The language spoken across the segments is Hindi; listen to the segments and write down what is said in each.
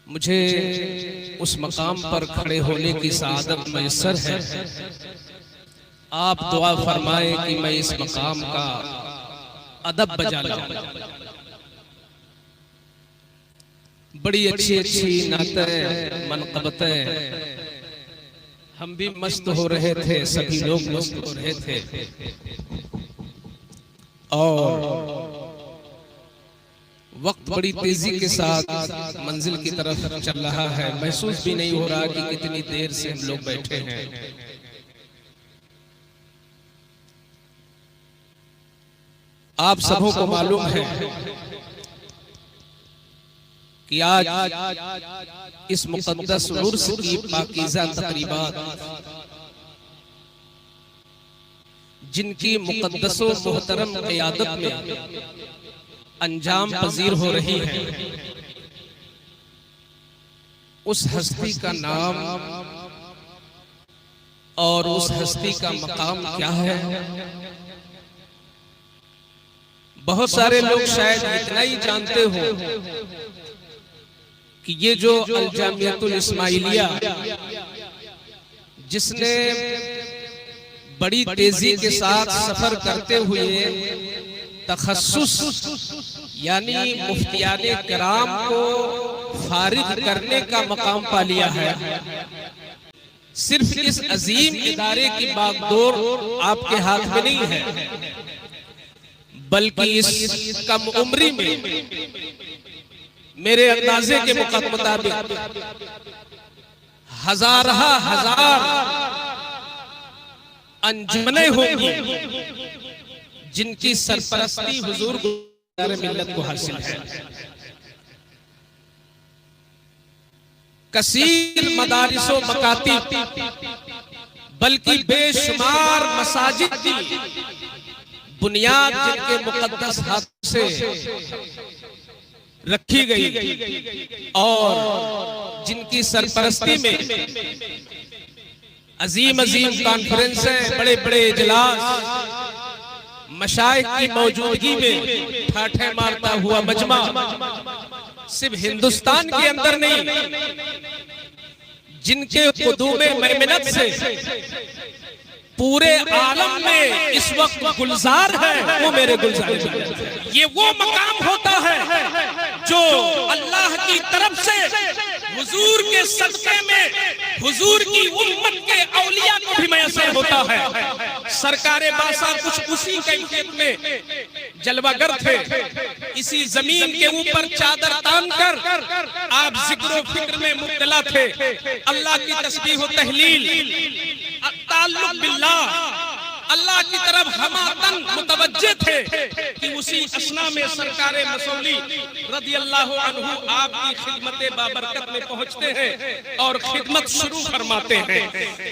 मुझे उस मकाम पर खड़े होने की सआदत मैसर है। आप दुआ फरमाएं कि मैं इस मकाम का अदब बजा लाऊं। बड़ी अच्छी अच्छी नातें मनक़बतें, हम भी मस्त हो रहे थे, सभी लोग मस्त हो रहे थे और वक्त बड़ी तेजी के साथ मंजिल की तरफ चल रहा है। महसूस भी नहीं हो रहा कि कितनी देर से हम लोग बैठे हैं। आप सबों को मालूम है कि आज इस मुक़द्दस उर्स की पाकीज़ा तक़रीबात, जिनकी मुक़द्दस व मोहतरम क़यादत में अंजाम पजीर हो रही है, उस हस्ती का नाम और उस हस्ती का मकाम क्या है? बहुत सारे लोग शायद इतना ही जानते हो कि ये जो अल जामियतुल इस्माइलिया, जिसने बड़ी तेजी के साथ सफर करते हुए तखस्सुस यानी मुफ्तियाने किराम को फारिग करने का मकाम पा लिया है, सिर्फ इस अजीम इदारे की बागडोर आपके हाथ में नहीं है, बल्कि इस कम उम्री में मेरे अंदाजे के मुताबिक हजार अंजुमने होंगी जिनकी सरपरस्ती हुजूर गुज़ारे मिल्लत को हासिल है। कसीर मदारिसो मकातिब, बल्कि बेशुमार मसाजिद की बुनियाद जिनके मुक़द्दस हाथ से रखी गई और जिनकी सरपरस्ती में अजीम अजीम कॉन्फ्रेंसें, बड़े बड़े इजलास, मशाइख की मौजूदगी में ठाठे मारता हुआ मजमा सिर्फ हिंदुस्तान के अंदर नहीं, जिनके कुदूमे मैमनत से पूरे आलम में इस वक्त गुलजार है, वो मेरे गुलजार है। ये वो मकाम होता है जो अल्लाह की तरफ से हुजूर के सदक़े में हुजूर की उम्मत के औलिया को भी मैसर होता है। सरकारे बासा कुछ उसी कैफियत में जलवागर थे। इसी जमीन के ऊपर चादर तान कर आप जिक्र फिक्र में मुब्तला थे। अल्लाह की तस्बीह व तहलील, ताल्लुक बिल्लाह, अल्लाह की तरफ हमातन मुतवज्जे थे कि उसी असना में सरकारे मसौली रदियल्लाहु अन्हु आपकी खिदमत बाबरकत में पहुंचते हैं और खिदमत शुरू फरमाते हैं।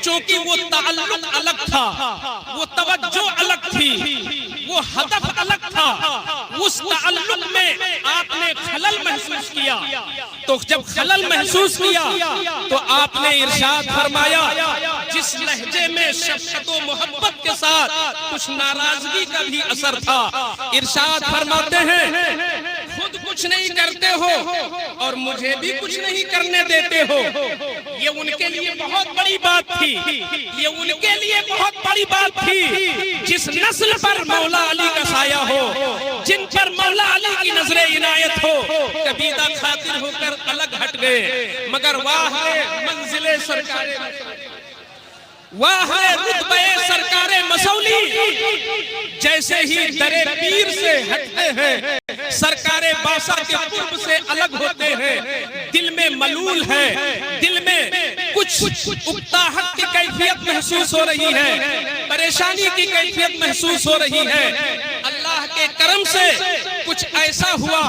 क्योंकि वो ताल्लुक अलग था, वो तवज्जो अलग थी, वो हदफ अलग था। उस ताल्लुक में आपने खलल महसूस किया, तो जब खलल महसूस किया तो आपने इरशाद फरमाया, जिस लहजे में शफ़क़त व मोहब्बत के साथ कुछ नाराजगी का भी असर था, इरशाद फरमाते हैं, खुद कुछ नहीं करते हो और मुझे भी कुछ नहीं करने देते हो। ये उनके लिए बहुत बड़ी बात थी, ये उनके लिए बहुत बड़ी बात थी। जिस नस्ल पर मौला अली का साया हो, जिन पर मौला अली की नजरे इनायत हो, कबीदा खातिर होकर अलग हट गए। मगर वाह मंजिले सरकारे, वाह रुतबे सरकारे मसौली, जैसे ही दरे पीर से हटते हैं, सरकारे बासा के कुर्ब से अलग होते हैं, दिल में मलूल है, दिल में कुछ उकताहट की कैफियत महसूस हो रही है, परेशानी की कैफियत महसूस हो रही है। अल्लाह के करम से कुछ ऐसा हुआ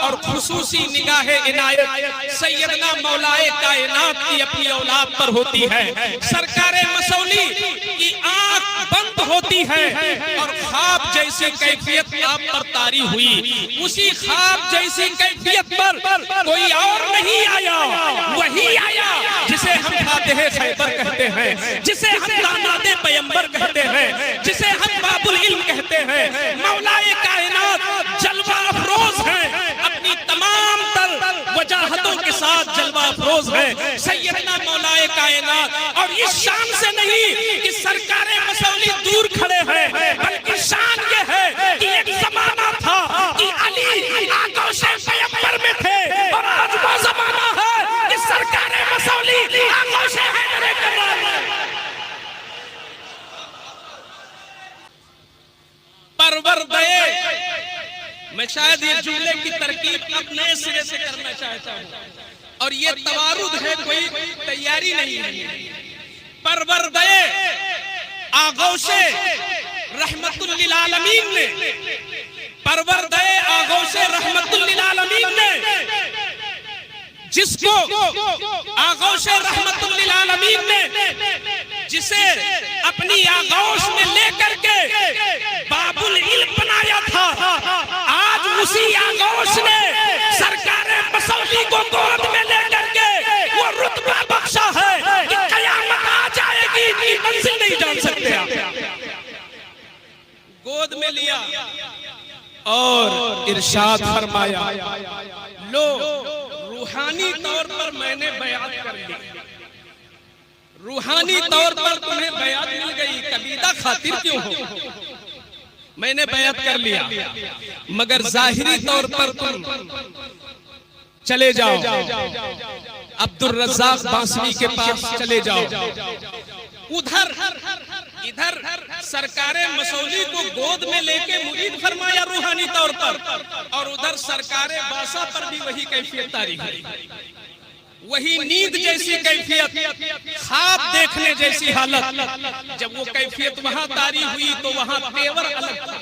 और खुसूसी निगाहे इनायत सैयदना मौलाए कायनात की अपनी औलाद पर होती है। सरकारे मसौली की आंख बंद होती है और ख्वाब जैसी कैफियत आप पर तारी हुई। उसी ख्वाब जैसी कैफियत पर कोई और नहीं आया, वही आया जिसे हम फातिह खैबर कहते हैं, जिसे हम दामादे पैगंबर कहते हैं, जिसे हम बाबुल इल्म कहते हैं। मौलाए कायनात जलवा अफरोज है, अपनी तमाम तर वजाहतों के साथ जलवा अफरोज है सैयदना मौलाए कायनात। और इस शान से नहीं कि सरकारे मसौली दूर खड़े हैं, बल्कि शान ये है कि एक जमाना था कि अली आगोशे पैगंबर में थे, और आज वो जमाना है कि सरकारे मसौली आगोशे हैदर करार में। परवरदे, मैं शायद ये जुमले की तरकीब अब नए सिरे से करना चाहता हूं, और ये तवारुद है, कोई तैयारी नहीं है। परवरदे आगोशे रहमतुल लिल आलमीन ने, परवरदे आगोशे रहमतुल लिल आलमीन ने जिसको आगोशे रहमतुल लिल आलमीन ने जिसे अपनी आगोश में लेकर के बाबुल इल्म बनाया था, आज उसी आगोश ने सरकारे मसौली को गोद में लेकर के वो रुतबा बख्शा है कि कयामत आ जाएगी, इनकी मंजिल नहीं जान सकते आप। गोद में लिया और इरशाद फरमाया, लो रूहानी तौर पर मैंने बयात कर ली, रूहानी तौर पर तुम्हें बयात मिल गई, कबीदा खातिर क्यों हो, मैंने बयात कर लिया, मगर जाहिरी तौर पर तुम चले जाओ, अब्दुल रज़्ज़ाक़ बांसुरी के पास चले जाओ, उधर इधर सरकारे मसौली को गोद में लेके मुरीद फरमाया रूहानी तौर पर, और उधर सरकारे बासा पर भी वही कैफियत तारी हुई, वही नींद जैसी कैफियत, ख्वाब देखने जैसी हालत। जब वो कैफियत वहां तारी हुई तो वहां तेवर अलग था,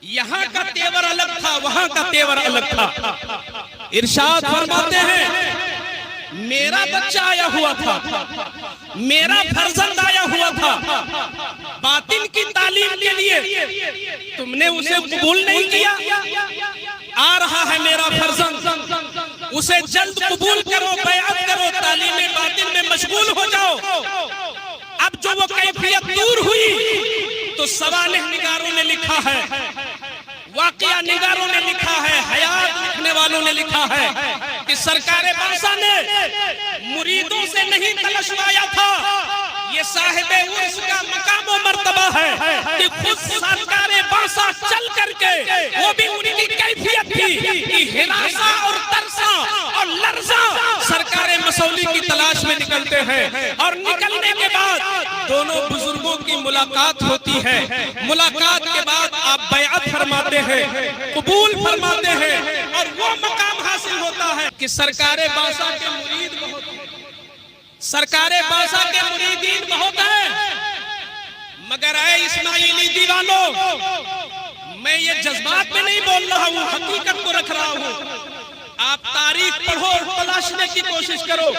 यहाँ का तेवर अलग था, वहां का तेवर अलग था। इरशाद फरमाते हैं, मेरा बच्चा आया हुआ था, मेरा फर्जंद आया हुआ था, बातिन की तालीम के लिए तुमने उसे कबूल नहीं किया, आ रहा है मेरा फर्जंद, उसे जल्द कबूल करो, बयात करो, तालीम बातिन में मशगूल हो जाओ। अब जो वो कैफियत दूर हुई तो सवालिह निगारों ने लिखा है, वाक़िया निगारों ने लिखा है, हयात लिखने वालों ने लिखा है कि सरकारे बासा ने मुरीदों से नहीं तलशवाया था, ये साहिबे उर्स का मकाम व मर्तबा है कि खुद सरकारे बासा चल करके, वो भी उनकी कैफियत थी कि हिरासा और तरसा और लर्जा सरकारे मसौली की तलाश में निकलते हैं, और निकलने के बाद दोनों बुजुर्गों की मुलाकात होती है, मुलाकात के बाद आप बयात फरमाते हैं, कबूल फरमाते हैं, और वो मकाम हासिल होता है कि सरकारे बासा के मुरीद बहुत, सरकारे बासा के मुरीदीन बहुत हैं, मगर ऐ इस्माइली दीवानों, मैं ये जज्बात में नहीं बोल रहा हूँ, हकीकत को रख रहा हूँ। आप तारीख पढ़ो और तलाशने की कोशिश करो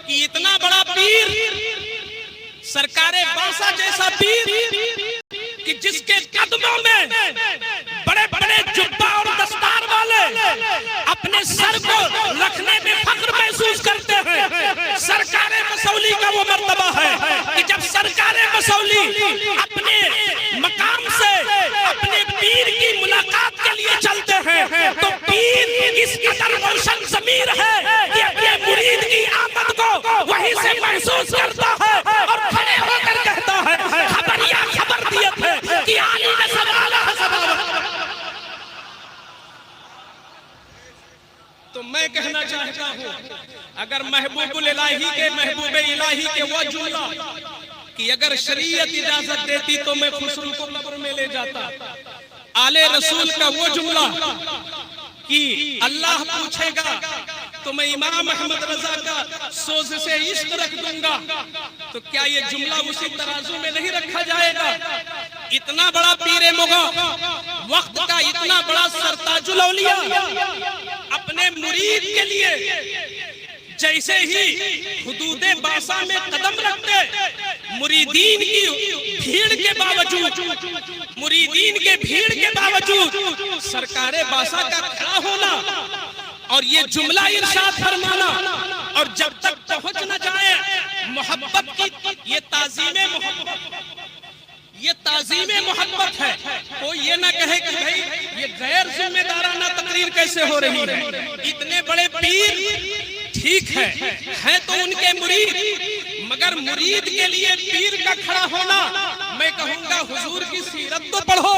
कि इतना बड़ा पीर, सरकारे बासा जैसा पीर कि जिसके कदमों में बड़े बड़े जुब्बा और दस्तार वाले अपने सर को रखने में फख्र महसूस करते हैं। सरकारे मसौली का वो मर्तबा है कि जब सरकारे मसौली अपने मकाम से अपने पीर की मुलाकात के लिए चलते हैं तो पीर इस कदर रोशन ज़मीर है कि अपने मुरीद की आमद को वहीं से महसूस करता है और खड़े होकर कहता है, खबरिया खबर दियत है कि आली ने सवाला सवाला। तो मैं कहना चाहता हूँ, अगर महबूबुल इलाही के, महबूबे इलाही के वो जुमला कि अगर शरीयत इजाजत देती तो मैं खुसरू को कब्र में ले जाता, आले रसूल का वो जुमला कि अल्लाह पूछेगा तो मैं इमाम अहमद रजा का सोज से इश्क रख दूंगा, तो क्या ये जुमला उसी तराजू में नहीं रखा जाएगा? इतना बड़ा पीरे मुगा, वक्त का इतना बड़ा सरताजुल औलिया अपने मुरीद के लिए जैसे ही हुदूदे बासा में कदम रखते, मुरीदीन की भीड़ के बावजूद, मुरीदीन के भीड़ के बावजूद सरकारे बासा का खड़ा होना और ये जुमला इरशाद फरमाना, और जब तक पहुंच न जाए मोहब्बत की, ये ताज़ीमे मोहब्बत, ये ताज़ीमे मोहब्बत है। कोई ये ना कहे कि भाई ये गैर जिम्मेदाराना तकरीर कैसे हो रही है। इतने बड़े पीर ठीक है तो उनके मुरीद, मगर मुरीद के लिए पीर का खड़ा होना, मैं कहूंगा हुजूर की सीरत तो पढ़ो,